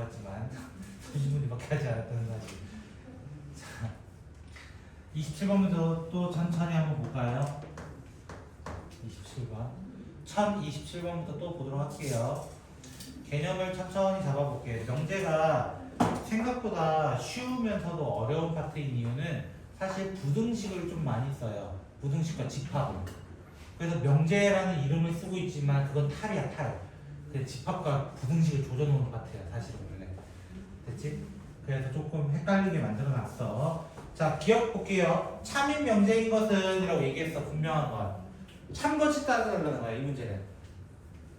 나왔지만 소신문제밖에 하지 않았다는 사실. 자, 27번부터 또 천천히 한번 볼까요? 27번. 1027번부터 또 보도록 할게요. 개념을 천천히 잡아볼게요. 명제가 생각보다 쉬우면서도 어려운 파트인 이유는 사실 부등식을 좀 많이 써요. 부등식과 집합을. 그래서 명제라는 이름을 쓰고 있지만 그건 탈이야, 탈. 그 집합과 부등식을 조져놓은 파트야, 사실은 원래. 됐지? 그래서 조금 헷갈리게 만들어놨어. 자, 기억 볼게요. 참인 명제인 것은 이라고 얘기했어, 분명한 건. 참것이 따라달라는 거야, 이 문제는.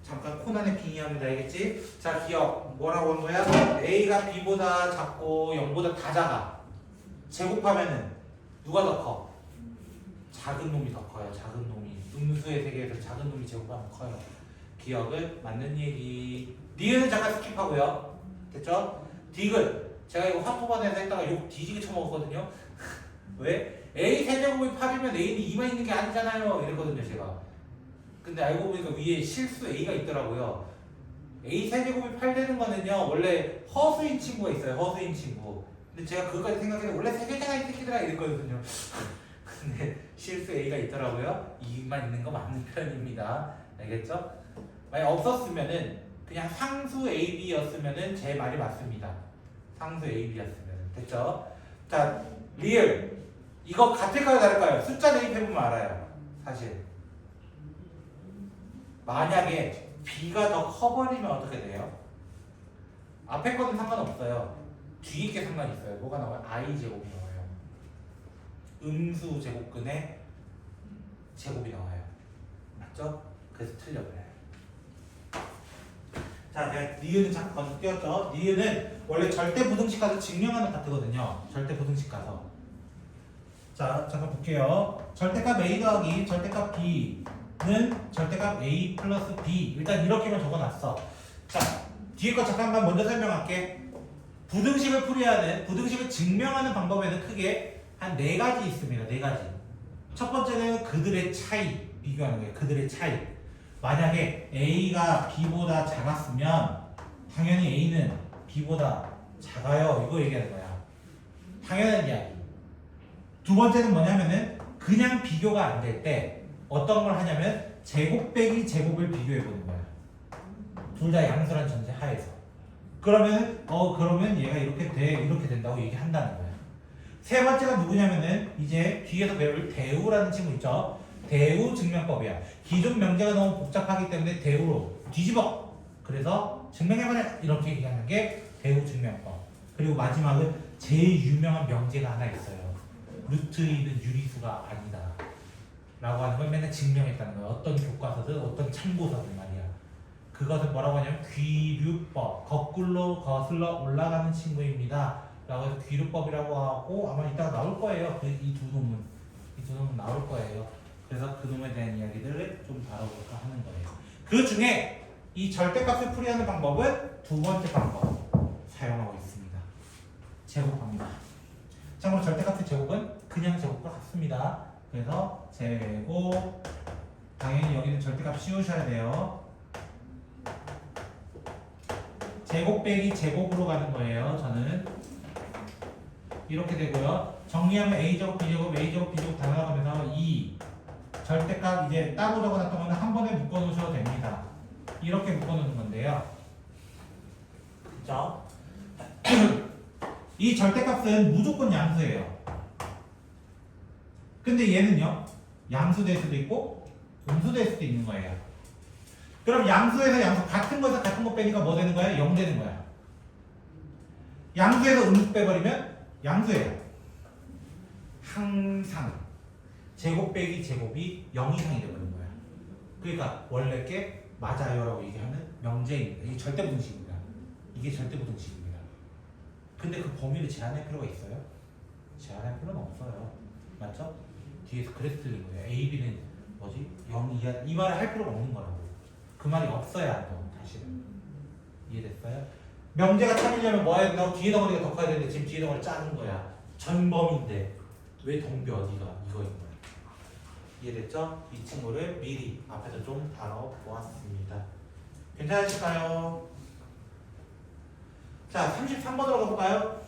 잠깐 코난에 빙의합니다, 알겠지? 자, 기억. 뭐라고 한 거야? A가 B보다 작고 0보다 다 작아. 제곱하면은 누가 더 커? 작은 놈이 더 커요, 작은 놈이. 음수의 세계에서 작은 놈이 제곱하면 커요. 기억은 맞는 얘기. 니은은 잠깐 스킵하고요. 됐죠? 디귿. 제가 이거 화토반에서 했다가 욕 뒤지게 쳐먹었거든요. 왜? A 세제곱이 8이면 A는 2만 있는 게 아니잖아요. 이랬거든요, 제가. 근데 알고 보니까 위에 실수 A가 있더라고요. A 세제곱이 8 되는 거는요, 원래 허수인 친구가 있어요, 허수인 친구. 근데 제가 그것까지 생각해서 원래 세개잖아 이 새끼들아 이랬거든요. 근데 실수 A가 있더라고요. 2만 있는 거 맞는 편입니다. 알겠죠? 만약 없었으면은 그냥 상수 AB였으면은 제 말이 맞습니다. 상수 AB였으면. 됐죠? 자, 리을. 이거 같을까요, 다를까요? 숫자 대입해보면 알아요. 사실. 만약에 B가 더 커버리면 어떻게 돼요? 앞에 거는 상관없어요. 뒤에 게 상관이 있어요. 뭐가 나와요? I 제곱이 나와요. 음수 제곱근의 제곱이 나와요. 맞죠? 그래서 틀려버려요. 자, 내가 니은은 잠깐 건너 띄웠죠? 니은은 원래 절대 부등식 가서 증명하는 파트거든요. 절대 부등식 가서. 자, 잠깐 볼게요. 절대값 A 더하기 절대값 B는 절대값 A 플러스 B. 일단 이렇게만 적어놨어. 자, 뒤에 거 잠깐만 먼저 설명할게. 부등식을 풀이하는, 부등식을 증명하는 방법에는 크게 한 4가지 있습니다. 4가지. 첫 번째는 그들의 차이. 비교하는 거예요. 그들의 차이. 만약에 A가 B보다 작았으면 당연히 A는 B보다 작아요. 이거 얘기하는 거야. 당연한 이야기. 두 번째는 뭐냐면은 그냥 비교가 안 될 때 어떤 걸 하냐면 제곱 빼기 제곱을 비교해 보는 거야. 둘 다 양수란 전제 하에서. 그러면 얘가 이렇게 돼, 이렇게 된다고 얘기한다는 거야. 세 번째가 누구냐면은 이제 뒤에서 배울 대우라는 친구 있죠. 대우 증명법이야. 기존 명제가 너무 복잡하기 때문에 대우로 뒤집어. 그래서 증명해보자 이렇게 얘기하는 게 대우 증명법. 그리고 마지막은 제일 유명한 명제가 하나 있어요. 루트 2는 유리수가 아니다 라고 하는 걸 맨날 증명했다는 거예요. 어떤 교과서든 어떤 참고서든 말이야. 그것을 뭐라고 하냐면 귀류법. 거꾸로 거슬러 올라가는 친구입니다 라고 해서 귀류법이라고 하고 아마 이따가 나올 거예요. 이 두 놈은 나올 거예요. 그래서 그 놈에 대한 이야기들을 좀 다뤄볼까 하는 거예요. 그 중에 이 절대값을 풀이하는 방법은 두 번째 방법 사용하고 있습니다. 제곱합니다. 참고로 절대값의 제곱은 그냥 제곱과 같습니다. 그래서 제곱, 당연히 여기는 절대값 씌우셔야 돼요. 제곱 빼기 제곱으로 가는 거예요. 저는 이렇게 되고요. 정리하면 A제곱, B제곱, A제곱, B제곱 다 나가면서 2 절대값 이제 따로 적어놨던 거는 한 번에 묶어 놓으셔도 됩니다. 이렇게 묶어 놓는 건데요. 그죠? 이 절대값은 무조건 양수예요. 근데 얘는요, 양수 될 수도 있고 음수 될 수도 있는 거예요. 그럼 양수에서 양수 같은 거에서 같은 거 빼니까 뭐 되는 거야? 0 되는 거야. 양수에서 음수 빼버리면 양수예요. 항상 제곱 빼기 제곱이 0 이상이 되버린 거야. 그러니까 원래 게 맞아요라고 얘기하는 명제입니다. 이게 절대부등식입니다. 이게 절대부등식입니다. 근데 그 범위를 제한할 필요가 있어요? 제한할 필요는 없어요. 맞죠? 뒤에서 그래서 틀린 거예요. A, B는 뭐지? 0 이하, 이 말을 할 필요가 없는 거라고. 그 말이 없어야 한다고, 사실은. 이해됐어요? 명제가 참으려면 뭐 해야 된다고? 뒤에 덩어리가 더 커야 되는데 지금 뒤에 덩어리 작은 거야. 전범인데 왜 덩벼 어디가 이거인 거야. 이해됐죠? 이 친구를 미리 앞에서 좀 다뤄보았습니다. 괜찮으실까요? 자, 33번으로 가볼까요?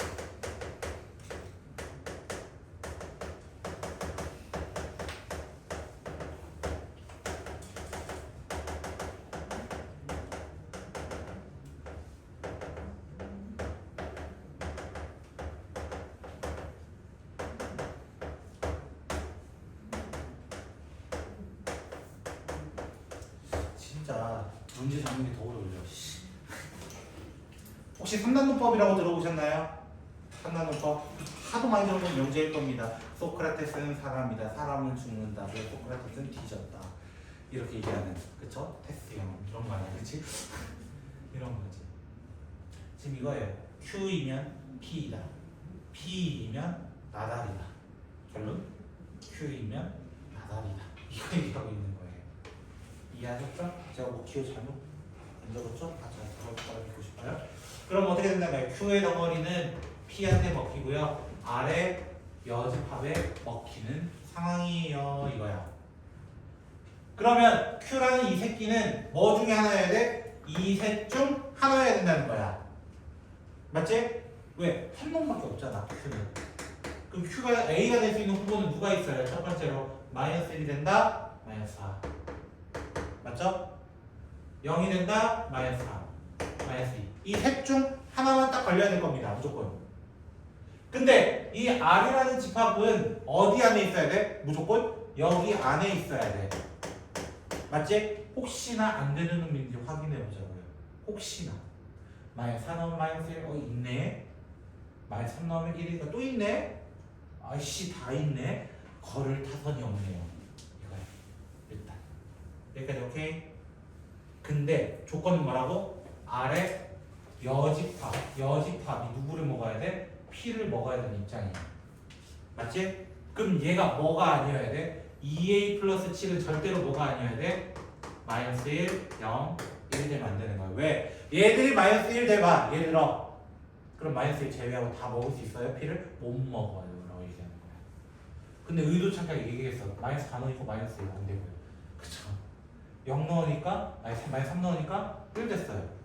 진짜 문제 잡는 게 더 오래 걸려. 혹시 3단노법이라고 들어보셨나요? 3단노법 하도 많이 들어본 명제일 겁니다. 소크라테스는 사람이다. 사람은 죽는다. 왜 소크라테스는 뒤졌다. 이렇게 얘기하는, 그쵸? 테스형 이런 거 아니야, 그치? 이런 거지. 지금 이거예요. Q이면 P이다. P이면 나달이다. 결론? Q이면 나달이다. 이거 얘기하고 있는 거예요. 이해하셨죠? 제가 뭐 기호 잘못 안 적었죠? 아, 잘 적었다고 싶어요. 그럼 어떻게 된다고요? Q의 덩어리는 P한테 먹히고요. 아래 여집합에 먹히는 상황이에요. 이거야. 그러면 Q라는 이 새끼는 뭐 중에 하나여야 돼? 이 셋 중 하나여야 된다는 거야. 맞지? 왜? 한 놈밖에 없잖아, Q는. 그럼 Q가 A가 될 수 있는 후보는 누가 있어요? 첫 번째로 마이너스 1이 된다, 마이너스 4. 맞죠? 0이 된다, 마이너스 3, 마이너스 2. 이 셋 중 하나만 딱 걸려야 될 겁니다, 무조건. 근데 이 R이라는 집합은 어디 안에 있어야 돼? 무조건 여기 안에 있어야 돼. 맞지? 혹시나 안 되는 놈인지 확인해 보자고요. 혹시나. 마이너스 4 넣으면 마이너스 1, 있네. 마이너스 3 넣으면 1이니까 또 있네. 아이씨, 다 있네. 걸을 타선이 없네요. 이거야. 일단. 여기까지 오케이? 근데 조건은 뭐라고? 아래 여집합이 누구를 먹어야 돼? P를 먹어야 되는 입장이야. 맞지? 그럼 얘가 뭐가 아니어야 돼? 2A 플러스 7은 절대로 뭐가 아니어야 돼? 마이너스 1, 0, 1 되면 안 되는 거야. 왜? 얘들이 마이너스 1 돼봐. 예를 들어. 그럼 마이너스 1 제외하고 다 먹을 수 있어요? P를? 못 먹어요. 라고 얘기하는 거야. 근데 의도착하게 얘기했어. 마이너스 4 넣으니까 마이너스 1 안 되고요. 그쵸? 0 넣으니까, 마이너스 3 넣으니까 1 됐어요.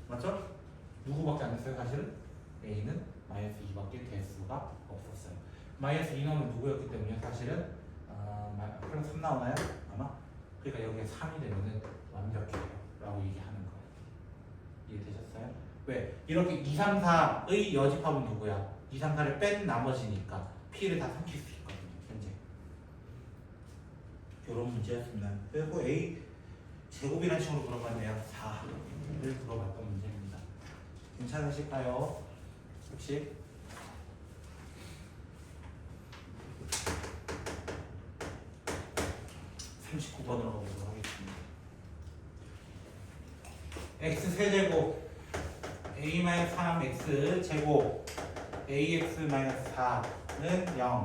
맞죠? 누구밖에 안 됐어요, 사실은? A는 마이너스 2밖에 될 수가 없었어요. 마이너스 2 넣으면 누구였기 때문에 사실은 플러스 3 나오나요? 아마? 그러니까 여기에 3이 되면은 완벽해요. 라고 얘기하는 거예요. 이해되셨어요? 왜? 이렇게 2, 3, 4의 여집합은 누구야? 2, 3, 4를 뺀 나머지니까 P를 다 삼킬 수 있거든요. 현재. 이런 문제였습니다. 그리고 A 제곱이라는 식으로 물어봤네요. 4를 물어봤던 문제입니다. 괜찮으실까요? 혹시? (39번으로) 가보도록 하겠습니다. x 세제곱 a-3 x 제곱 ax-4는 0.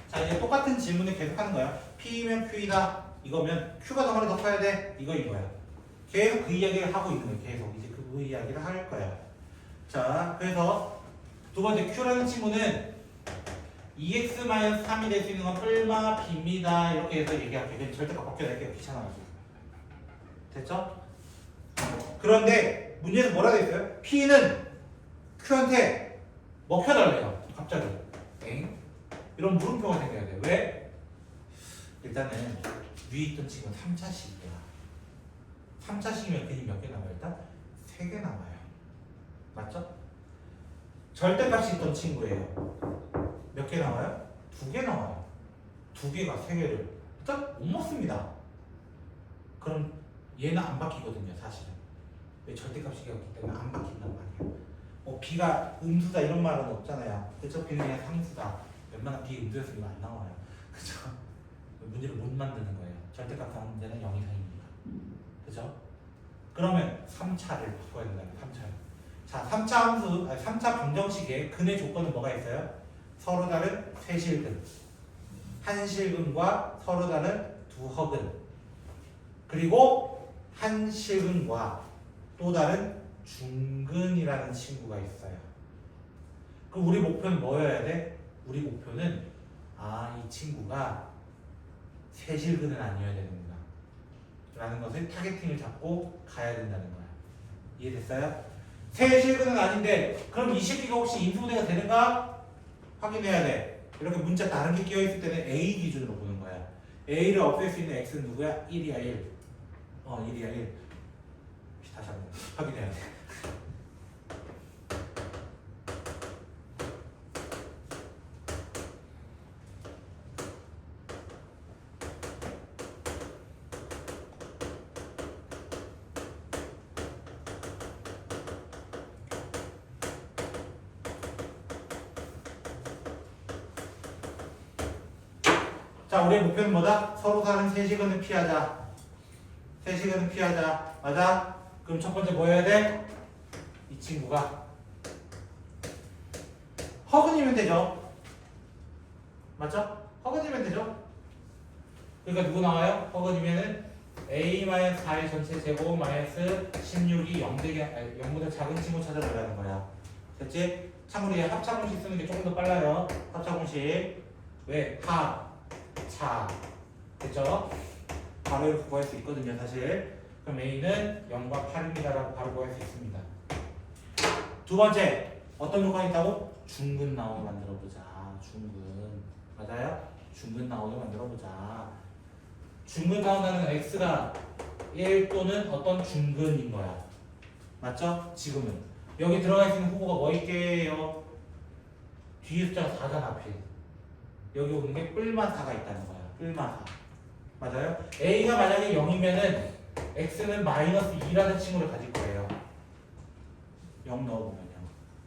자, 이제 똑같은 질문을 계속 하는 거야. P면 Q이다. 이거면 Q가 덩어리 더 커야 돼. 이거야. 계속 그 이야기를 하고 있는 거예요. 계속 이제 그 이야기를 할 거야. 자, 그래서 두 번째 Q라는 친구는 2x-3이 될 수 있는 건 뿔마 B입니다. 이렇게 해서 얘기할게요. 절대값 바뀌어낼게요. 귀찮아가지고. 됐죠? 그런데 문제에서 뭐라 돼 있어요? P는 Q한테 먹혀달래요. 갑자기. 엥? 이런 물음표가 생겨야 돼. 왜? 일단은 위에 있던 친구는 3차식이야. 3차식이면 그림 몇 개 나와요? 일단 3개 나와요. 맞죠? 절대값이 있던 친구예요. 몇 개 나와요? 2개 나와요. 2개가 3개를 일단 못 먹습니다. 그럼 얘는 안 바뀌거든요, 사실은. 왜? 절대값이었기 때문에 안 바뀐단 말이에요. B가 음수다 이런 말은 없잖아요. 그쵸? B는 그냥 상수다. 웬만한 B 음수였으면 안 나와요. 그쵸? 문제를 못 만드는 거예요. 절대값 하는 문제는 0 이상입니다. 그죠? 그러면 3차를 바꿔야 된다면 3차를. 자, 3차 함수, 3차 방정식의 근의 조건은 뭐가 있어요? 서로 다른 세실근, 한 실근과 서로 다른 두 허근, 그리고 한 실근과 또 다른 중근이라는 친구가 있어요. 그럼 우리 목표는 뭐여야 돼? 우리 목표는 이 친구가 세실근은 아니어야 되는구나 라는 것을 타겟팅을 잡고 가야 된다는 거야. 이해됐어요? 세실근은 아닌데 그럼 이 새끼가 혹시 인수분해가 되는가? 확인해야 돼. 이렇게 문자 다른 게 끼어있을 때는 A 기준으로 보는 거야. A를 없앨 수 있는 X는 누구야? 1이야 1. 1이야 1. 다시 한번 확인해야 돼. 자, 우리의 목표는 뭐다? 서로 다른 세시근을 피하자. 세시근을 피하자. 맞아? 그럼 첫 번째 뭐 해야 돼? 이 친구가 허근이면 되죠. 맞죠? 허근이면 되죠. 그러니까 누구 나와요? 허근이면은 A-4의 전체 제곱 마이너스 16이 0보다 작은 친구 찾아보라는 거야. 됐지? 참고로 얘 합차공식 쓰는 게 조금 더 빨라요. 합차공식. 왜? 합. 자, 됐죠? 바로 이렇게 구할 수 있거든요, 사실. 그럼 A는 0과 8입니다라고 바로 구할 수 있습니다. 두 번째, 어떤 조건이 있다고? 중근 나오게 만들어보자. 중근. 맞아요? 중근 나오게 만들어보자. 중근 나온다는 X가 1 또는 어떤 중근인 거야. 맞죠? 지금은. 여기 들어가 있는 후보가 뭐 있게요? 뒤에 숫자가 4잖아, 앞에. 여기 오는 게 뿔만 4가 있다는 거야. 뿔만 4. 맞아요? A가 만약에 0이면은 X는 마이너스 2라는 칭호를 가질 거예요. 0 넣어보면요.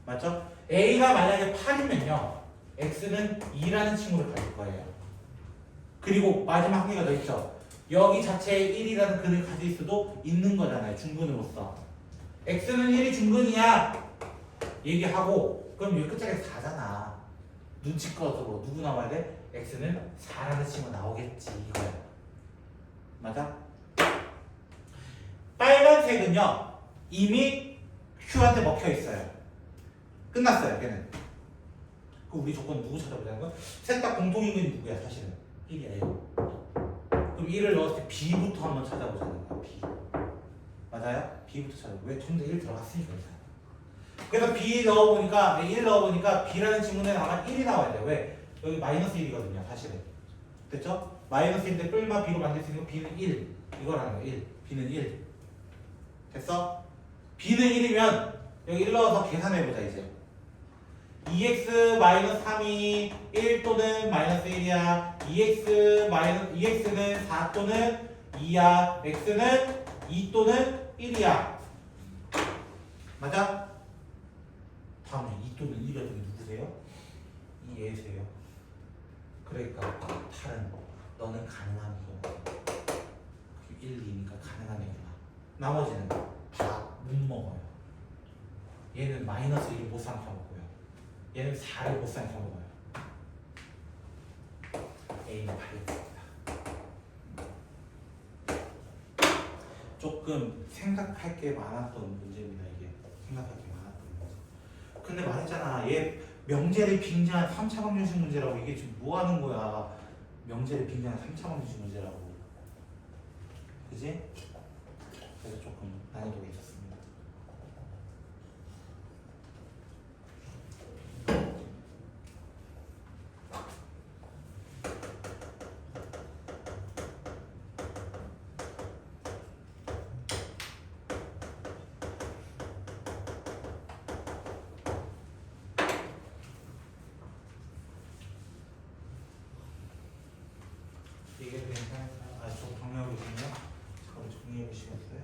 맞죠? A가 만약에 8이면요. X는 2라는 칭호를 가질 거예요. 그리고 마지막 한 개가 더 있죠. 여기 자체에 1이라는 근을 가질 수도 있는 거잖아요. 중근으로서. X는 1이 중근이야. 얘기하고 그럼 여기 끝자리에 4잖아. 눈치껏으로 누구 나와야 돼? X는 4라는 칭호 나오겠지 이거야. 맞아? 빨간색은요 이미 Q한테 먹혀 있어요. 끝났어요 걔는. 그 우리 조건 누구 찾아보자는 거야? 셋 다 공통인근이 누구야 사실은? 1이에요. 그럼 1을 넣었을 때 B부터 한번 찾아보자는 거야. B. 맞아요? B부터 찾아보자. 왜? 좀 더 1 들어갔으니까. 그래서 B 넣어보니까 1 넣어보니까 B라는 친구는 아마 1이 나와야 돼. 왜? 여기 마이너스 1이거든요 사실은. 됐죠? 마이너스 1인데 뿔만 B로 만들 수 있는 거 B는 1 이거라는 거야. 1. B는 1 됐어? B는 1이면 여기 1 넣어서 계산해보자 이제. 2x-3이 1 또는 마이너스 1이야. 2x는 4 또는 2야. x는 2 또는 1이야. 맞아? 다음에 2 또는 1이가 되는 누구세요? 이 얘세요. 그러니까 8은 너는 가능한 이거. 1, 2니까 가능한 애구나. 나머지는 다 못 먹어요. 얘는 마이너스 1을 못 삼켜 먹고요. 얘는 4를 못 삼켜 먹어요. A는 8이었습니다. 조금 생각할 게 많았던 문제입니다. 이게 생각할 게 많았던 문제. 근데 말했잖아. 얘 명제를 빙자한 3차 방정식 문제라고. 이게 지금 뭐 하는 거야? 명제를 빙자한 3차 방정식 문제라고. 그지? 그래서 조금 난이도가 있었습니다. 이게 괜찮아요? 저 정리하고 있군요. 잠깐만 정리해 보시겠어요?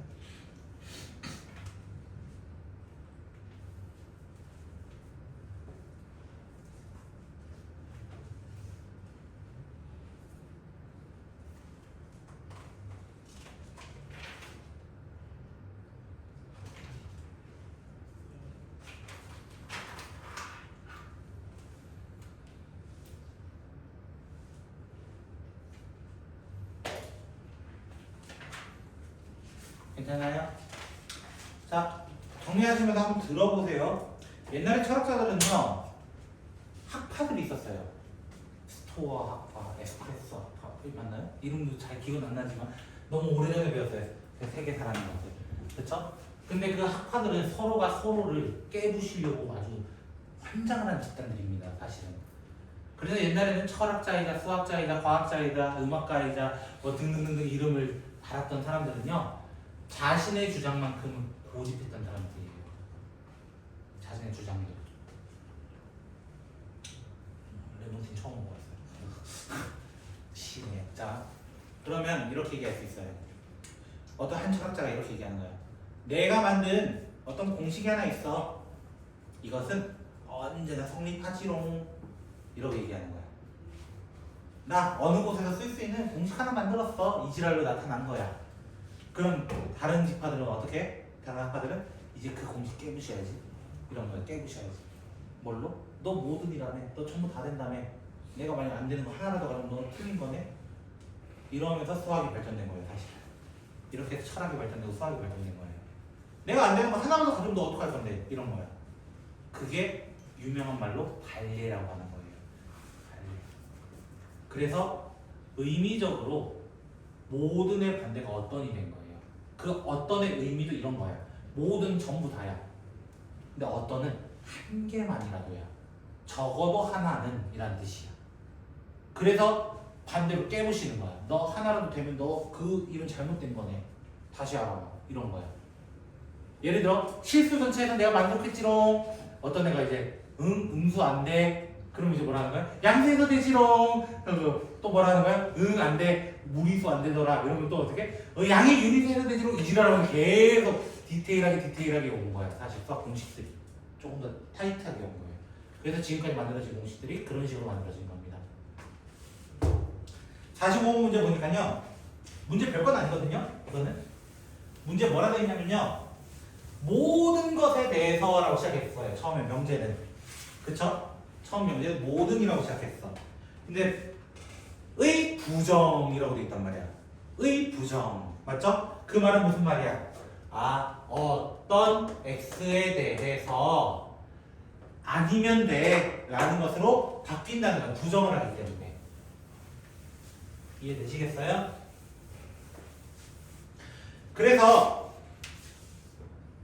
괜찮아요? 자, 정리하시면서 한번 들어보세요. 옛날에 철학자들은요, 학파들이 있었어요. 스토어 학파, 에스프레소 학파, 맞나요? 이름도 잘 기억은 안 나지만 너무 오래전에 배웠어요. 그 세계 사람인 것들. 그쵸? 근데 그 학파들은 서로가 서로를 깨부시려고 아주 환장을 한 집단들입니다, 사실은. 그래서 옛날에는 철학자이다, 수학자이다, 과학자이다, 음악가이다, 뭐 등등등등 이름을 달았던 사람들은요, 자신의 주장만큼은 고집했던 사람들이에요. 자신의 주장들. 레몬틴 처음 먹어봤어요. 시네요. 자, 그러면 이렇게 얘기할 수 있어요. 어떤 한 철학자가 이렇게 얘기하는 거예요. 내가 만든 어떤 공식이 하나 있어. 이것은 언제나 성립하지롱. 이렇게 얘기하는 거야. 나 어느 곳에서 쓸 수 있는 공식 하나 만들었어. 이지랄로 나타난 거야. 그럼 다른 지파들은 어떻게 해? 다른 학파들은 이제 그 공식 깨부셔야지. 이런 거야. 깨부셔야지. 뭘로? 너 모든 일하며. 너 전부 다 된다며. 내가 만약 안 되는 거 하나라도 가면 너 틀린 거네. 이러면서 수학이 발전된 거예요. 사실. 이렇게 해서 철학이 발전되고 수학이 발전된 거예요. 내가 안 되는 거 하나만 더 가지면 너 어떡할 건데? 이런 거야. 그게 유명한 말로 반례라고 하는 거예요. 반례. 그래서 의미적으로 모든의 반대가 어떤이 된 거예요. 그 어떤의 의미도 이런 거야. 모든 전부 다야. 근데 어떤은 한 개만이라도야. 적어도 하나는 이란 뜻이야. 그래서 반대로 깨부시는 거야. 너 하나라도 되면 너 그 일은 잘못된 거네. 다시 알아봐. 이런 거야. 예를 들어 실수 전체에서 내가 만족했지롱. 어떤 애가 이제 음수 안 돼. 그럼 이제 뭐라 하는 거야? 양수해서 되지롱. 또 뭐라 하는 거야? 안 돼. 무리수 안 되더라. 이러면 또 어떻게? 양의 유리수해서 되지롱. 이지라라고 계속 디테일하게 온 거야. 사실 수학 공식들이 조금 더 타이트하게 온 거예요. 그래서 지금까지 만들어진 공식들이 그런 식으로 만들어진 겁니다. 45번 문제 보니까요. 문제 별건 아니거든요. 이거는 문제 뭐라 되어 있냐면요. 모든 것에 대해서라고 시작했어요. 처음에 명제는. 그쵸? 처음 명제는 모든이라고 시작했어. 근데 의 부정이라고 돼 있단 말이야. 의 부정. 맞죠? 그 말은 무슨 말이야? 어떤 x에 대해서 아니면 돼 라는 것으로 바뀐다는 거야. 부정을 하기 때문에. 이해되시겠어요? 그래서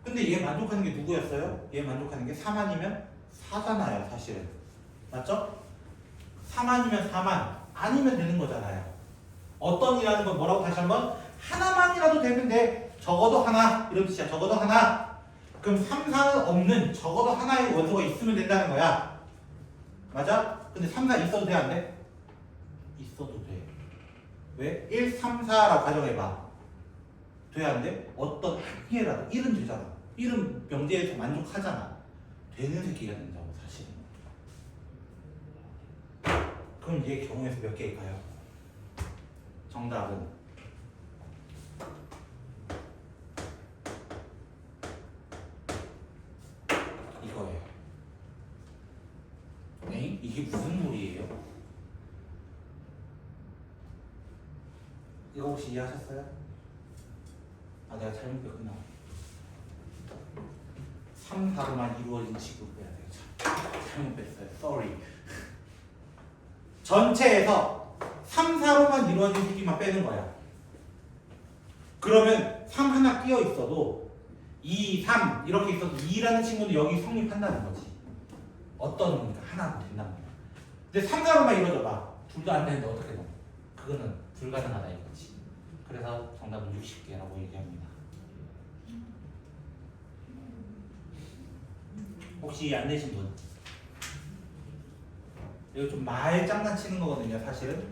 근데 얘 만족하는 게 누구였어요? 얘 만족하는 게 3만이면 4잖아요. 사실은. 맞죠? 3만이면 4만 아니면 되는 거잖아요. 어떤이라는 건 뭐라고 다시 한번 하나만이라도 되면 돼. 적어도 하나 이런 뜻이야. 적어도 하나. 그럼 3, 4는 없는 적어도 하나의 원소가 있으면 된다는 거야. 맞아? 근데 3, 4 있어도 돼? 안 돼? 있어도 돼. 왜? 1, 3, 4라고 가정해봐. 돼? 안 돼? 어떤 한 개라도 1은 되잖아. 1은 명제에서 만족하잖아. 되는 새끼가 된다고 사실은. 그럼 얘 경우에서 몇 개일까요? 정답은 이거예요. 네? 이게 무슨 소리예요? 이거 혹시 이해하셨어요? 내가 잘못 뺐구나. 3, 4로만 이루어진 식으로 빼야 돼요. 잘못 뺐어요. Sorry. 전체에서 3, 4로만 이루어진 새끼만 빼는 거야. 그러면 3 하나 끼어 있어도 2, 3 이렇게 있어도 2라는 친구는 여기 성립한다는 거지. 어떤 놈이니까 하나는 된다는 거야. 근데 3, 4로만 이루어져 봐. 둘도 안 되는데 어떻게 돼? 그거는 불가능하다 이거지. 그래서 정답은 60개라고 얘기합니다. 혹시 이해 안 되신 분? 이거 좀 말장난치는 거거든요, 사실은.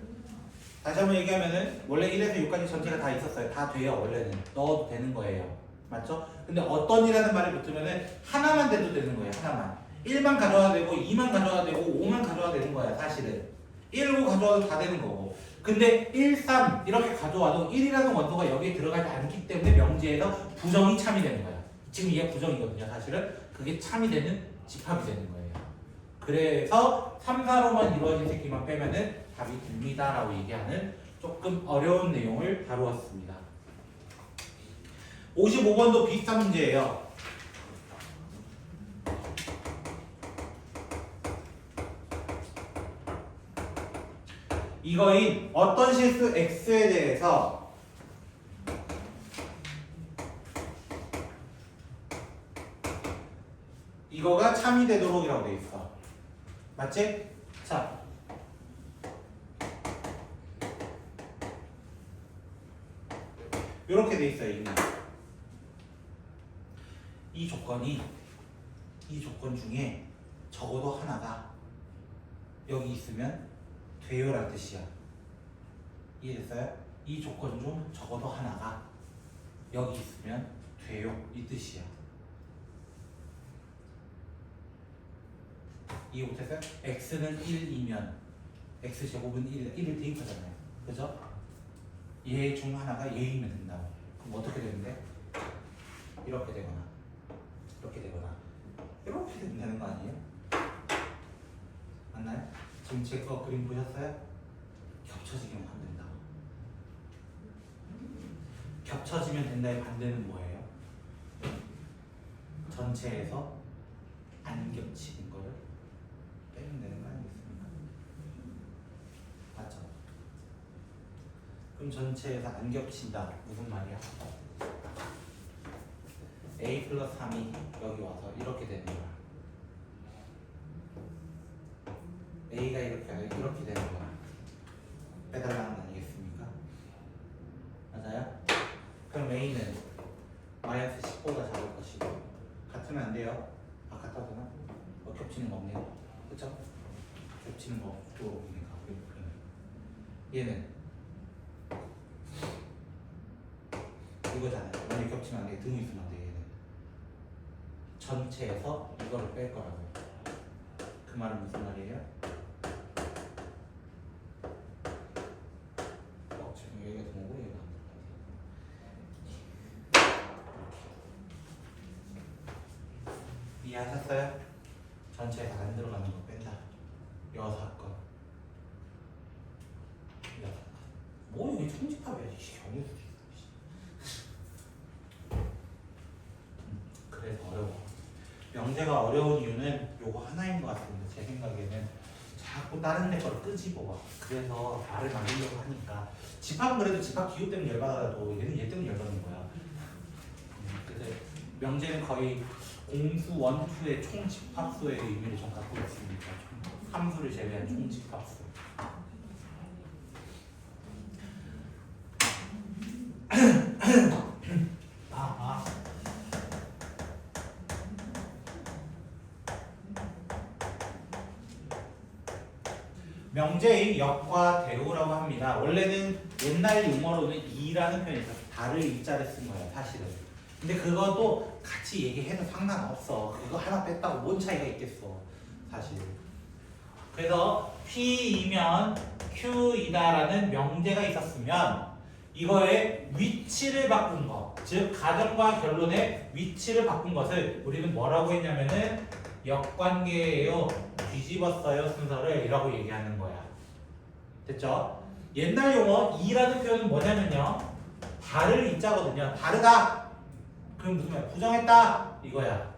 다시 한번 얘기하면은 원래 1에서 6까지 전체가 다 있었어요. 다 돼요, 원래는. 넣어도 되는 거예요. 맞죠? 근데 어떤이라는 말이 붙으면은 하나만 돼도 되는 거예요, 하나만. 1만 가져와도 되고 2만 가져와도 되고 5만 가져와도 되는 거야, 사실은. 1, 5 가져와도 다 되는 거고. 근데 1, 3 이렇게 가져와도 1이라는 원소가 여기에 들어가지 않기 때문에 명제에서 부정이 참이 되는 거야. 지금 이게 부정이거든요, 사실은. 그게 참이 되는 집합이 되는 거예요. 그래서 3, 4로만 이루어진 새끼만 빼면은 답이 됩니다 라고 얘기하는 조금 어려운 내용을 다루었습니다. 55번도 비슷한 문제예요. 이거인 어떤 실수 x에 대해서 이거가 참이 되도록이라고 돼 있어. 맞지? 자, 이렇게 돼 있어요. 이미 이 조건 중에 적어도 하나가 여기 있으면 돼요라는 뜻이야. 이해됐어요? 이 조건 중 적어도 하나가 여기 있으면 돼요 이 뜻이야. 이해 못했어요? x는 1이면 x제곱은 1을 대입하잖아요. 그죠? 얘 중 하나가 얘이면 된다고. 그럼 어떻게 되는데? 이렇게 되거나 이렇게 되거나 이렇게 되는 거 아니에요? 맞나요? 지금 제 거 그림 보셨어요? 겹쳐지기만 하면 된다고. 겹쳐지면 된다의 반대는 뭐예요? 전체에서 안 겹치는 거를 빼면 되는 거 아니겠습니까? 맞죠? 그럼 전체에서 안 겹친다. 무슨 말이야? a 플러스 3이 여기 와서 이렇게 되는 거야. a가 이렇게 되는 거야. 빼달라는 거 아니겠습니까? 맞아요? 그럼 a는 마이너스 10보다 작을 것이고 같으면 안 돼요. 아 같아도 되나? 겹치는 거 없네요. 그쵸? 겹치는 거 없으니까 얘는 이거잖아요. 만약에 겹치면 안 돼. 등이 있으면 안 돼. 얘는 전체에서 이거를 뺄 거라고요. 그 말은 무슨 말이에요? 지금 여기가 등호고 얘가 이해하셨어요? 전체에서 안 들어가는 거 뺀다. 6건. 뭐 이게 총집합이야. 경우도 그래서 어려워. 명제가 어려운 이유는 요거 하나인 것 같습니다. 제 생각에는 자꾸 다른 데 걸 끄집어봐. 그래서 말을 만들려고 하니까 집합은 그래도 집합 기호 때문에 열받아도 얘는 얘 때문에 열받는 거야. 그래서 명제는 거의 공수 원투의 총집합수의 의미를 좀 갖고 있습니다. 함수를 제외한 총집합수. 명제의 역과 대우라고 합니다. 원래는 옛날 용어로는 이라는 표현이 있어서 달을 이자를 쓴 거예요, 사실은. 근데 그것도 같이 얘기해도 상관없어. 그거 하나 뺐다고 뭔 차이가 있겠어, 사실. 그래서 P이면 Q이다라는 명제가 있었으면 이거의 위치를 바꾼 거, 즉 가정과 결론의 위치를 바꾼 것을 우리는 뭐라고 했냐면은 역관계예요. 뒤집었어요 순서를 이라고 얘기하는 거야. 됐죠? 옛날 용어 이라는 표현은 뭐냐면요, 다를 이자거든요. 다르다. 그럼 무슨 말이야? 부정했다 이거야.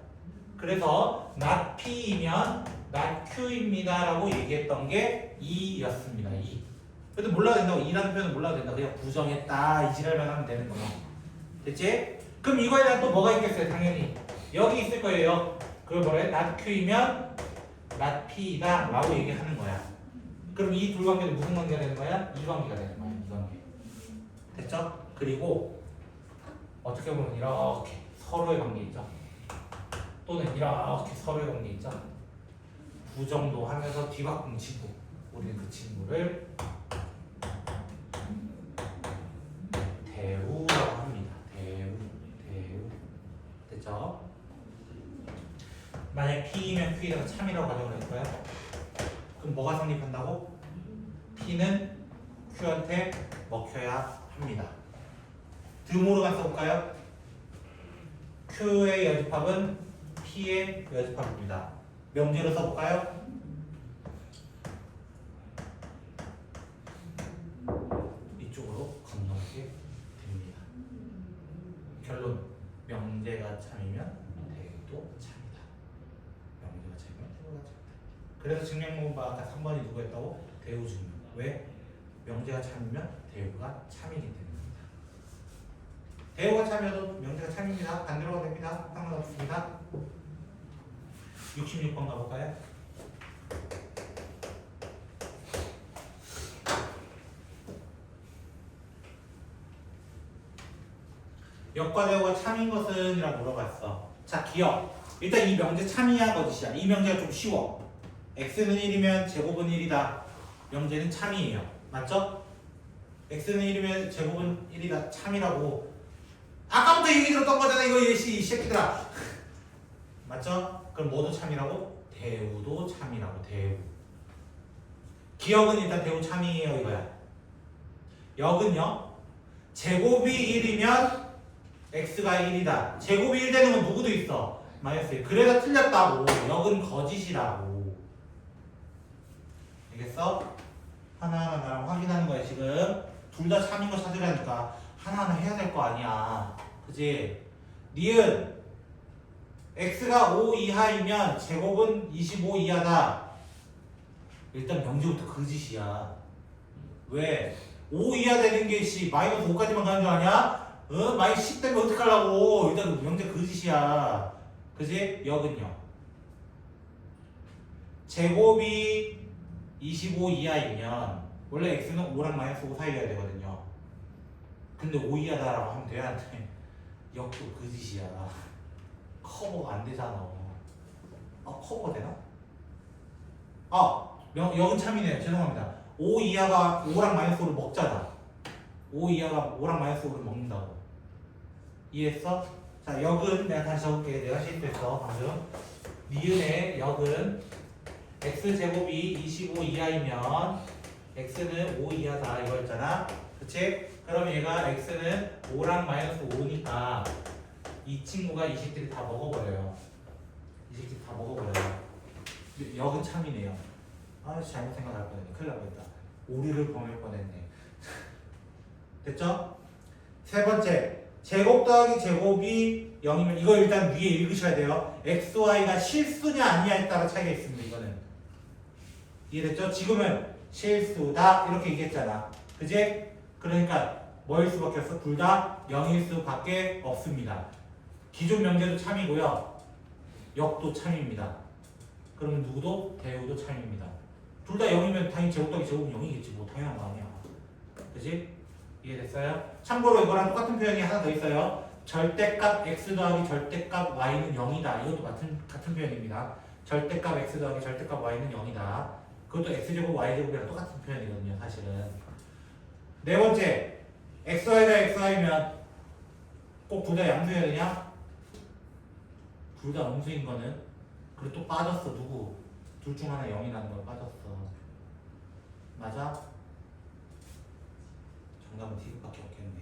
그래서 not P이면 not Q입니다 라고 얘기했던 게 이였습니다. 이. 그래도 몰라도 된다고. 이라는 표현은 몰라도 된다. 그냥 부정했다 이 지랄만 하면 되는 거야. 됐지? 그럼 이거에 대한 또 뭐가 있겠어요? 당연히 여기 있을 거예요. 그걸 뭐래? not Q이면 not P이다 라고 얘기하는 거야. 그럼 이 둘 관계는 무슨 관계가 되는 거야? 이 관계가 되는 거야. 이 관계. 됐죠? 그리고 어떻게 보면 이렇게 서로의 관계 있죠. 또는 이렇게 서로의 관계 있죠. 부정도 하면서 뒤바꿈 친구. 우리는 그 친구를 대우라고 합니다. 대우. 됐죠? 만약 P이면 Q에다가 참이라고 가정을 했고요. 그럼 뭐가 성립한다고? P는 Q한테 먹혀야 합니다. 드모르간 써볼까요? Q의 여집합은 P의 여집합입니다. 명제로 써볼까요? 이쪽으로 건너게 됩니다. 결론, 명제가 참이면 대우도 참이다. 명제가 참이면 대우가 참이다. 그래서 증명문바 아까 3번이 누구였다고? 대우 증명. 왜? 명제가 참이면 대우가 참이기 때문입니다. 대우가 참여도 명제가 참입니다. 반대로 됩니다. 상관없습니다. 66번 가볼까요? 역과 대우가 참인 것은? 이라고 물어봤어. 자, 기억. 일단 이 명제 참이야 거짓이야? 이 명제가 좀 쉬워. x는 1이면 제곱은 1이다. 명제는 참이에요. 맞죠? x는 1이면 제곱은 1이다. 참이라고. 아까부터 얘기 들었던 거잖아 이거 이 새끼들아. 맞죠? 그럼 뭐도 참이라고? 대우도 참이라고. 대우. 기억은 일단 대우 참이에요 이거야. 역은요? 제곱이 1이면 x가 1이다. 제곱이 1 되는 건 누구도 있어? 마이너스 1. 그래서 틀렸다고. 역은 거짓이라고. 알겠어? 하나하나 나랑 확인하는 거야 지금. 둘 다 참인 거 찾으려니까 하나하나 해야 될 거 아니야. 그지? 니은 x가 5 이하이면 제곱은 25 이하다. 일단 명제부터 거짓이야. 왜? 5 이하 되는 게 마이너스 5까지만 가는 줄 아냐? 마이너스 10 되면 어떡하려고. 일단 명제 거짓이야. 그지? 역은요? 제곱이 25 이하이면 원래 x는 5랑 마이너스 5 사이여야 되거든요. 근데 5 이하다라고 하면 돼야 안 돼. 역도 거짓이야. 커버가 안 되잖아. 커버가 되나? 역은 참이네요. 죄송합니다. 5 이하가 5랑 마이너스 5를 먹잖아. 5 이하가 5랑 마이너스 5를 먹는다고. 이해했어? 자, 역은 내가 다시 적을게. 내가 실수했어 방금. 니은의 역은 x제곱이 25 이하이면 x는 5 이하다 이거였잖아. 그치? 그럼 얘가 x는 5랑 마이너스 5니까 이 친구가 이 새끼를 다 먹어버려요. 이 새끼를 다 먹어버려요. 역은 참이네요. 잘못 생각할 뻔했네. 큰일 날 뻔했다. 오류를 범할 뻔했네. 됐죠? 세 번째, 제곱 더하기 제곱이 0이면 이거 일단 위에 읽으셔야 돼요. xy가 실수냐 아니냐에 따라 차이가 있습니다. 이거는 이해됐죠? 지금은 실수다 이렇게 얘기했잖아. 그지? 그러니까 뭐일 수밖에 없어? 둘 다 0일 수밖에 없습니다. 기존 명제도 참이고요. 역도 참입니다. 그러면 누구도? 대우도 참입니다. 둘 다 0이면 당연히 제곱 더하기 제곱은 0이겠지. 뭐 당연한 거 아니야. 그지? 이해됐어요? 참고로 이거랑 똑같은 표현이 하나 더 있어요. 절대값 x 더하기 절대값 y는 0이다. 이것도 같은 표현입니다. 절대값 x 더하기 절대값 y는 0이다. 그것도 x제곱 y제곱이랑 똑같은 표현이거든요. 사실은. 네 번째, xy가 xy면 꼭 둘 다 양수해야 되냐? 둘 다 음수인 거는 그리고 또 빠졌어. 누구? 둘 중 하나 0이 나는 거 빠졌어. 맞아? 정답은 D밖에 없겠네.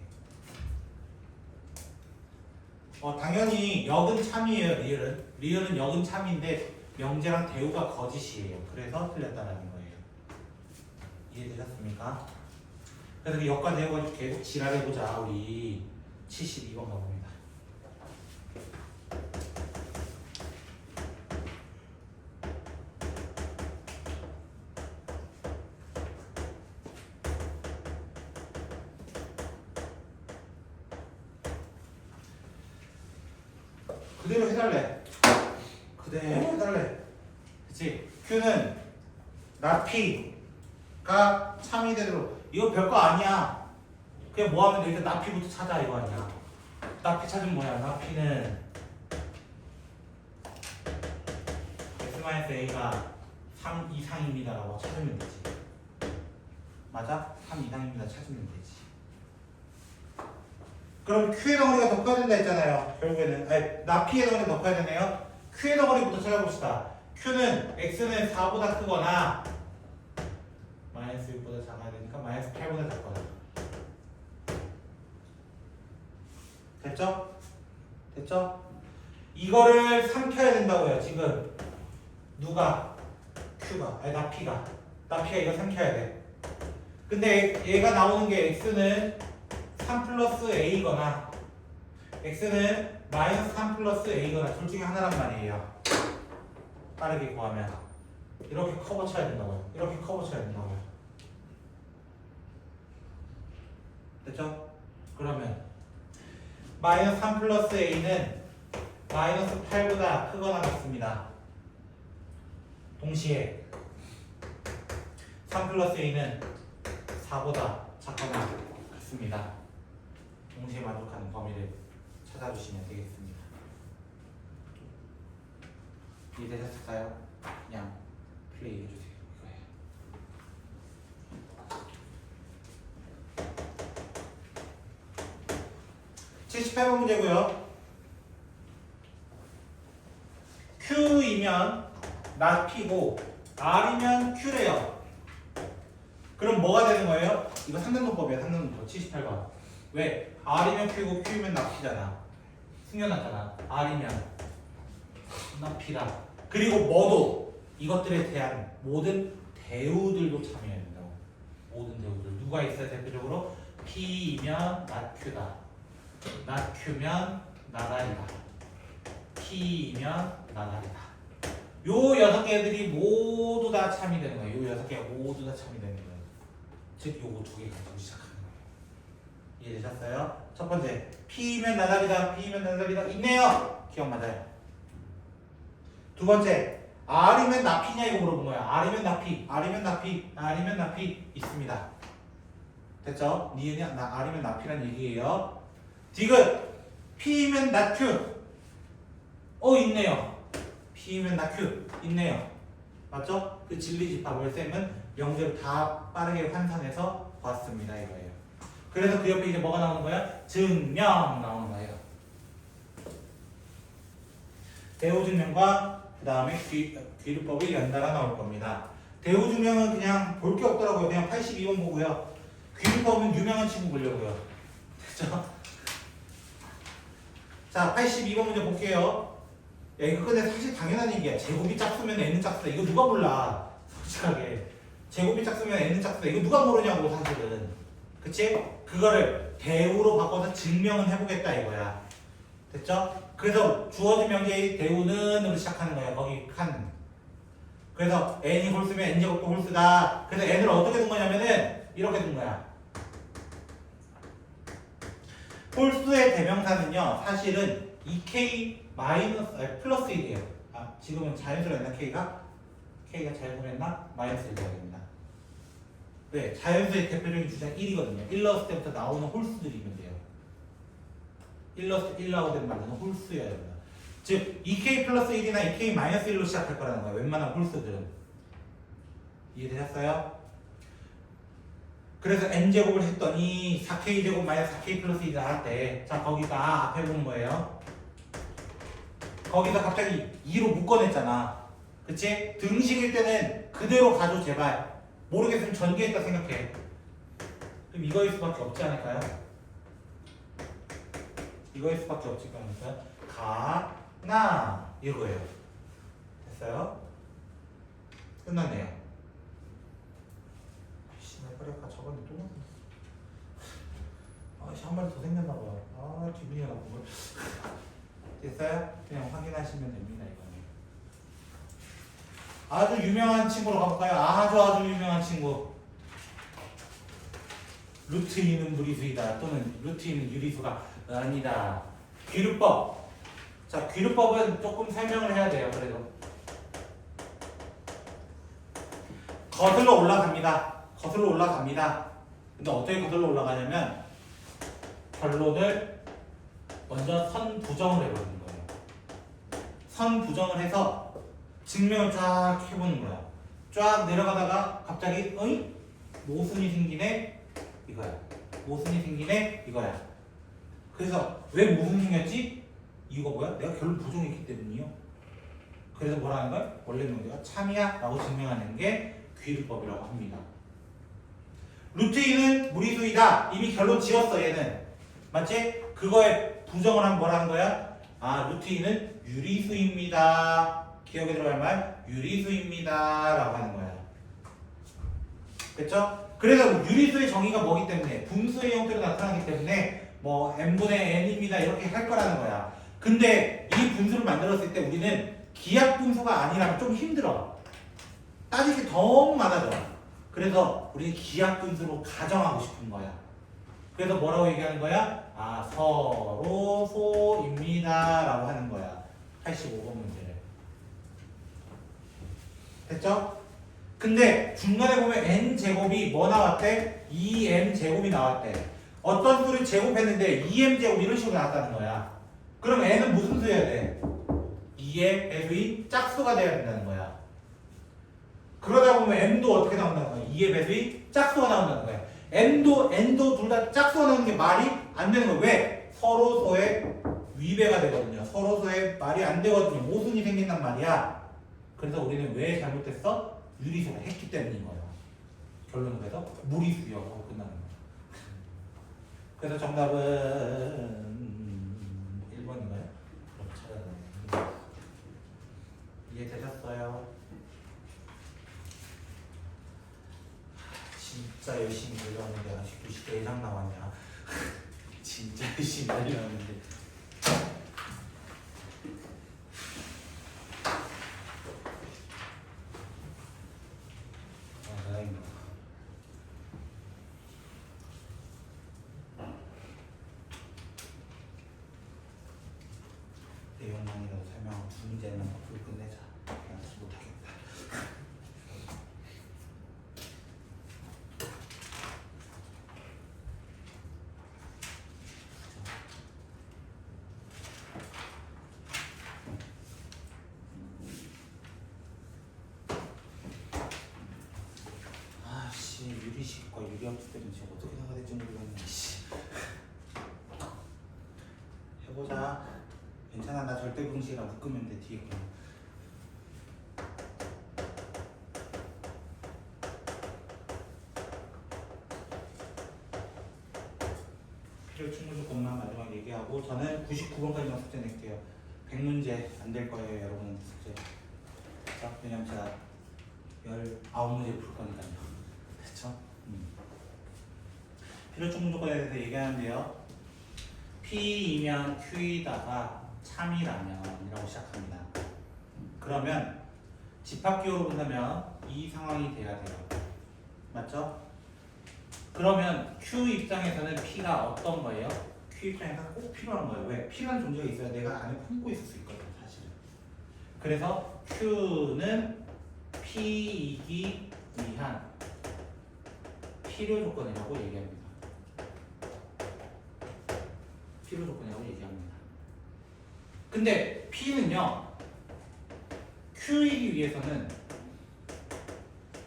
당연히 역은 참이에요. 리을은 역은 참인데 명제랑 대우가 거짓이에요. 그래서 틀렸다는 거예요. 이해되셨습니까? 그래서 역과 대우 가지고 계속 지랄해보자. 우리 72번 가봅니다. 그대로 해달래. 그치? Q는 나피가 참이 되도록. 이거 별거 아니야. 그냥 뭐 하면 돼? 일단 나피부터 찾아 이거 아니야. 나피 찾으면 뭐야? 나피는 x-a가 3 이상입니다 라고 찾으면 되지. 맞아? 3 이상입니다 찾으면 되지. 그럼 Q의 덩어리가 더 커야 된다 했잖아요. 결국에는 나피의 덩어리가 더 커야 되네요. Q의 덩어리부터 찾아봅시다. Q는 X는 4보다 크거나 마이너스 6보다 작아야 되니까 마이너스 8보다 작거나. 됐죠? 이거를 삼켜야 된다고요. 지금 누가? Q가 나피가 이거 삼켜야 돼. 근데 얘가 나오는 게 X는 3 플러스 A거나 X는 마이너스 3 플러스 A거나 둘 중에 하나란 말이에요. 빠르게 구하면 이렇게 커버 쳐야 된다고요. 됐죠? 그러면 마이너스 3 플러스 A는 마이너스 8보다 크거나 같습니다. 동시에 3 플러스 a는 4보다 작거나 같습니다. 동시에 만족하는 범위를 찾아주시면 되겠습니다. 이해되셨을까요? 그냥 플레이 해주세요. 이거예요. 78번 문제고요. Q이면 not P고 R이면 Q래요. 그럼 뭐가 되는 거예요? 이거 3등분법이에요. 3등분법 78번. 왜? R이면 Q고 Q이면 not P잖아. 숨겨놨잖아. R이면 not P다. 그리고 뭐도 이것들에 대한 모든 대우들도 참여해야 된다고. 모든 대우들. 누가 있어야 대표적으로? P이면 not Q다. not Q면 not R이다. P이면 not R이다. 요 6개들이 모두 다 참여되는 거예요. 요 6개가 모두 다 참여되는 거예요. 즉 요거 2개 가지고 시작하는 거예요. 이해되셨어요? 첫 번째, P면 나달이다, P면 나달이다 있네요. 기억 맞아요. 두 번째, R이면 나피냐 이거 물어본 거야. R이면 나피, R이면 나피, R이면 나피 있습니다. 됐죠? 니은이 R이면 나피란 얘기예요. 디귿, P면 나Q 있네요. P면 나Q 있네요. 맞죠? 그 진리집합을 쌤은 명제로 다 빠르게 환산해서 봤습니다. 이거예요. 그래서 그 옆에 이제 뭐가 나오는 거야? 증명 나오는 거예요. 대우 증명과 그 다음에 귀류법이 연달아 나올 겁니다. 대우 증명은 그냥 볼 게 없더라고요. 그냥 82번 보고요. 귀류법은 유명한 친구 보려고요. 됐죠? 자, 82번 문제 볼게요. 야, 이거 근데 사실 당연한 얘기야. 제곱이 짝수면 n은 짝수다. 이거 누가 몰라? 솔직하게. 제곱이 짝수면 n은 짝수다. 이거 누가 모르냐고 사실은. 그치? 그거를 대우로 바꿔서 증명은 해보겠다 이거야. 됐죠? 그래서 주어진 명제의 대우는으로 시작하는 거야. 거기 칸. 그래서 n이 홀수면 n제곱도 홀수다. 그래서 n을 어떻게 둔 거냐면은 이렇게 둔 거야. 홀수의 대명사는요. 사실은 2k 플러스 1이에요. 아, 지금은 자연수로 했나 K가? K가 자연수로 했나? 마이너스 1 돼야 됩니다. 네, 자연수의 대표적인 주제가 1이거든요. 1 넣었을 때부터 나오는 홀수들이면 돼요. 1 넣었을 때 1 나오게 만드는 홀수여야 됩니다. 즉 2k 플러스 1이나 2k 마이너스 1로 시작할 거라는 거예요. 웬만한 홀수들은. 이해되셨어요? 그래서 n제곱을 했더니 4k제곱 마이너스 4k 플러스 1이 나올 때, 자 거기가 앞에 보는 거예요. 거기서 갑자기 2로 묶어냈잖아. 그치? 등식일 때는 그대로 가줘 제발. 모르겠으면 전개했다 생각해. 그럼 이거일 수밖에 없지 않을까요? 이거일 수밖에 없지 않을까요? 가나 이거예요. 됐어요? 끝났네요. 씨발 그래 아까 저번에 또 아씨 한 마리 더 생겼나봐. 아 기분이 나쁘고. 됐어요? 그냥 확인하시면 됩니다. 이거는 아주 유명한 친구로 가볼까요? 아주 유명한 친구. 루트 2는 무리수이다 또는 루트 2는 유리수가 아니다. 귀류법. 자, 귀류법은 조금 설명을 해야 돼요. 그래도 거슬러 올라갑니다. 거슬러 올라갑니다. 근데 어떻게 거슬러 올라가냐면 결론을 먼저 선 부정을 해버리는 거예요. 선 부정을 해서 증명을 쫙 해보는 거야. 쫙 내려가다가 갑자기 어이? 모순이 생기네? 이거야. 모순이 생기네? 이거야. 그래서 왜 모순이 생겼지? 이유가 뭐야? 내가 결론 부정했기 때문이요. 그래서 뭐라는 거야? 원래 명제가 참이야 라고 증명하는 게 귀류법이라고 합니다. 루트 2는 무리수이다. 이미 결론 지었어 얘는. 맞지? 그거에 부정을 하면 뭐라는 거야? 아, 루트 2는 유리수입니다. 기억에 들어갈 말 유리수입니다 라고 하는 거야. 됐죠? 그래서 유리수의 정의가 뭐기 때문에 분수의 형태로 나타나기 때문에 뭐 n분의 n입니다 이렇게 할 거라는 거야. 근데 이 분수를 만들었을 때 우리는 기하 분수가 아니라면 좀 힘들어. 따질 게 너무 많아져. 그래서 우리는 기하 분수로 가정하고 싶은 거야. 그래서 뭐라고 얘기하는 거야? 아, 서로 소입니다 라고 하는 거야. 85번 문제를. 됐죠? 근데 중간에 보면 n제곱이 뭐 나왔대? 2m제곱이 나왔대. 어떤 수를 제곱했는데 2m제곱 이런 식으로 나왔다는 거야. 그럼 n은 무슨 수여야 돼? 2의 배수의 짝수가 돼야 된다는 거야. 그러다 보면 m도 어떻게 나온다는 거야? 2의 배수의 짝수가 나온다는 거야. n도 둘 다 짝수가 나오는 게 말이 안 되는 거야. 왜? 서로소의 위배가 되거든요. 서로소의 말이 안 되거든요. 모순이 생긴단 말이야. 그래서 우리는 왜 잘못했어? 유리수를 했기 때문인 거예요. 결론은 그래서 무리수여고 끝나는 거예요. 그래서 정답은 1번인가요? 그럼 찾아야 이해되셨어요? 진짜 열심히 달려왔는데 아직도 10대 이상 나왔냐? 진짜 열심히 달려왔는데 다행이다. 내용만이라도 설명하고 두 문제는 앞으로 끝내자. 그냥 못하겠다. 아씨 유리식과 유리함수 때문에 지금 어떻게 나가될지 모르겠네. 씨. 해보자. 괜찮아. 나 절대 공식이라 묶으면 돼. 뒤에 그냥. 필요 충분 조건만 마지막 얘기하고 저는 99번까지만 숙제 낼게요. 100문제 안 될 거예요 여러분 숙제. 자, 왜냐면 제가 19문제 풀 거니까요. 그쵸? 필요 충분 조건에 대해서 얘기하는데요. P이면 Q이다가 참이라면 이라고 시작합니다. 그러면 집합기호로 본다면 이 상황이 돼야 돼요. 맞죠? 그러면 Q 입장에서는 P가 어떤 거예요? Q 입장에서는 꼭 필요한 거예요. 왜? P라는 존재가 있어야 내가 안에 품고 있을 수 있거든요. 사실은. 그래서 Q는 P이기 위한 필요 조건이라고 얘기합니다. 필요 조건이라고 얘기합니다. 근데 P는요 Q이기 위해서는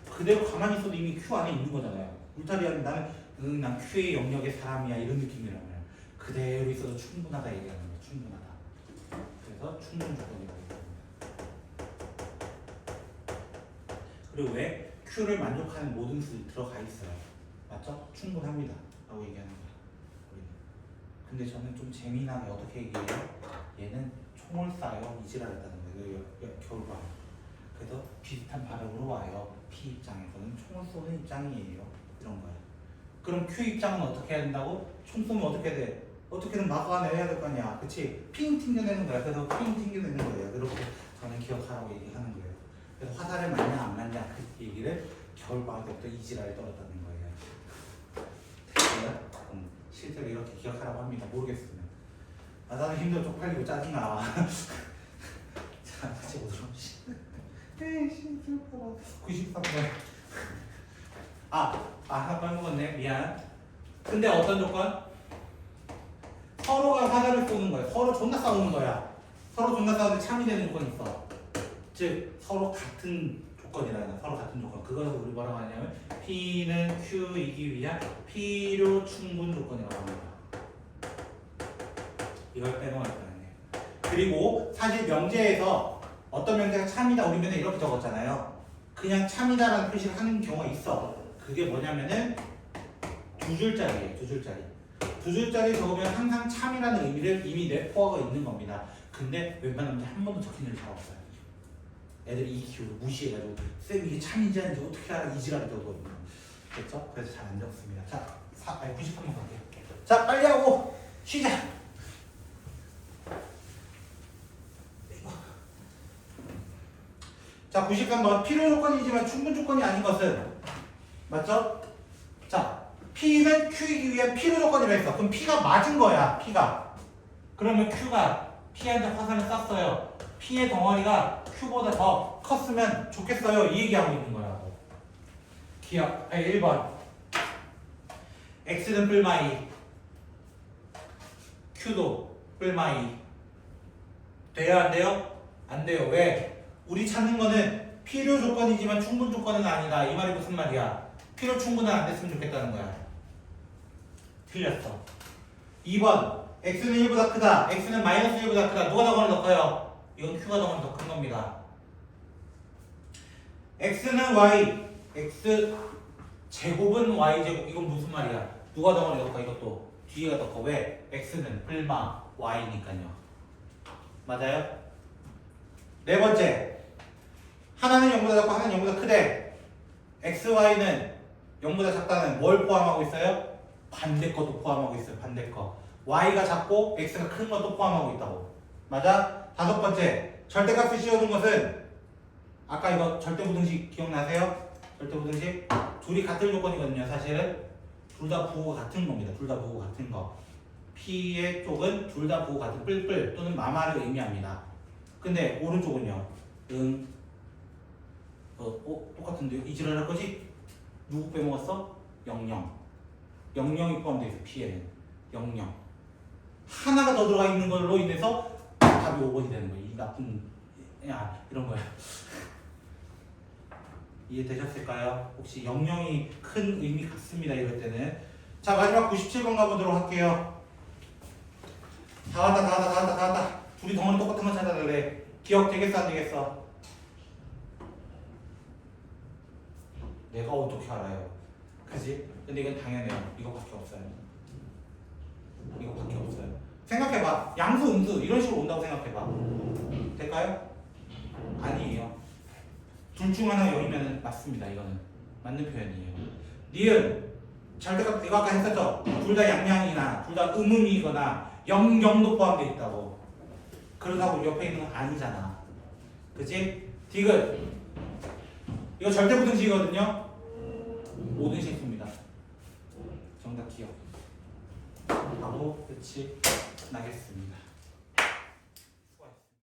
그대로 가만히 있어도 이미 Q 안에 있는 거잖아요. 울타리하면 나는 난 Q의 영역의 사람이야 이런 느낌이라면 그대로 있어도 충분하다 얘기하는 거예요. 충분하다. 그래서 충분 조건이라고 얘기합니다. 그리고 왜? Q를 만족하는 모든 수들이 들어가 있어요. 맞죠? 충분합니다 라고 얘기하는 거예요. 근데 저는 좀 재미나게 어떻게 얘기해요? 얘는 총을 쏴요. 이지랄했다는 거예요. 결과. 그래서 비슷한 발음으로 와요. P 입장에서는 총을 쏘는 입장이에요. 이런 거예요. 그럼 Q 입장은 어떻게 해야 된다고? 총 쏘면 어떻게 돼? 어떻게든 막아내야 될 거 아니야. 그치? 핑 튕겨내는 거야. 그래서 핑 튕겨내는 거예요. 이렇게 저는 기억하라고 얘기하는 거예요. 그래서 화살을 맞냐 안 맞냐 그 얘기를 겨울방학 때부터 이지랄에 떨었다는 거예요. 됐어요? 실제로 이렇게 기억하라고 합니다. 모르겠으면. 아, 나는 힘들어 쪽팔리고 짜증나. 자, 다시 보도록 합시다. 에이, 슬퍼라. 93번. 하나 빼먹었네. 미안. 근데 어떤 조건? 서로가 화살을 쏘는 거야. 서로 존나 싸우는 거야. 서로 존나 싸우는데 참이 되는 조건이 있어. 즉, 서로 같은 조건이라는 서로 같은 조건. 그것을 우리 뭐라고 하냐면 P는 Q이기 위한 필요 충분 조건이라고 합니다. 이걸 빼놓을 거예요. 그리고 사실 명제에서 어떤 명제가 참이다 우리 면에 이렇게 적었잖아요. 그냥 참이다라는 표시를 하는 경우가 있어. 그게 뭐냐면은 두 줄짜리예요. 두 줄짜리. 두 줄짜리 적으면 항상 참이라는 의미를 이미 내포하고 있는 겁니다. 근데 웬만한 문제 한 번도 적힌 적이 잘 없어요. 애들이 이 기호를 무시해가지고 쌤 이게 참인지 아닌지 어떻게 알아 이지랄이 되거든요. 됐죠? 그래서 잘 안 적습니다. 자, 93번 갈게요. 자, 빨리 하고 시작! 자, 93번 필요 조건이지만 충분 조건이 아닌 것은 맞죠? 자, P는 Q이기 위한 필요 조건이라 했어. 그럼 P가 맞은 거야. P가. 그러면 Q가 P한테 화살을 쐈어요. P의 덩어리가 Q보다 더 컸으면 좋겠어요. 이 얘기하고 있는 거라고. 기억. 1번. X는 뿔마 2. Q도 뿔마 2. 돼요? 안 돼요? 안 돼요. 왜? 우리 찾는 거는 필요 조건이지만 충분 조건은 아니다. 이 말이 무슨 말이야? 필요 충분은 안 됐으면 좋겠다는 거야. 틀렸어. 2번. X는 1보다 크다. X는 마이너스 1보다 크다. 누가 덩어리 더 커요? 이건 Q가 덩어리 더 큰 겁니다. X는 Y. X 제곱은 Y 제곱. 이건 무슨 말이야? 누가 덩어리 더 커? 이것도 뒤가 더 커. 왜? X는 뿔마 Y니까요. 맞아요? 네 번째. 하나는 0보다 작고 하나는 0보다 크대. X, Y는 0보다 작다는 뭘 포함하고 있어요? 반대 것도 포함하고 있어요. 반대 거. Y가 작고 X가 큰 것도 포함하고 있다고. 맞아? 다섯 번째. 절대값을 씌워둔 것은 아까 이거 절대부등식 기억나세요? 절대부등식 둘이 같은 조건이거든요. 사실은 둘 다 부호가 같은 겁니다. 둘 다 부호가 같은 거. P의 쪽은 둘 다 부호 같은 뿔뿔 또는 마마를 의미합니다. 근데 오른쪽은요. 똑같은데요? 이 지랄 할 거지? 누구 빼먹었어? 00. 00이 포함되어 있어. P에는 00. 하나가 더 들어가 있는 걸로 인해서 답이 5번이 되는 거예요. 이 나쁜 이런 거야. 이해되셨을까요? 혹시 00이 큰 의미 같습니다. 이럴 때는. 자, 마지막 97번 가보도록 할게요. 다 왔다. 둘이 덩어리 똑같은 거 찾아달래. 기억 되겠어 안 되겠어? 내가 어떻게 알아요? 그지? 근데 이건 당연해요. 이거밖에 없어요. 이거밖에 없어요. 생각해봐. 양수, 음수 이런 식으로 온다고 생각해봐. 될까요? 아니에요. 둘 중 하나 0이면 맞습니다. 이거는 맞는 표현이에요. 니은 절대값 이거 아까 했었죠? 둘 다 양양이나 둘 다 음음이거나 0도 포함되어 있다고. 그렇다고 옆에 있는 건 아니잖아. 그치? 디귿 이거 절대부등식이거든요. 모든 실수입니다. 정답 기억 하고 끝이 나겠습니다.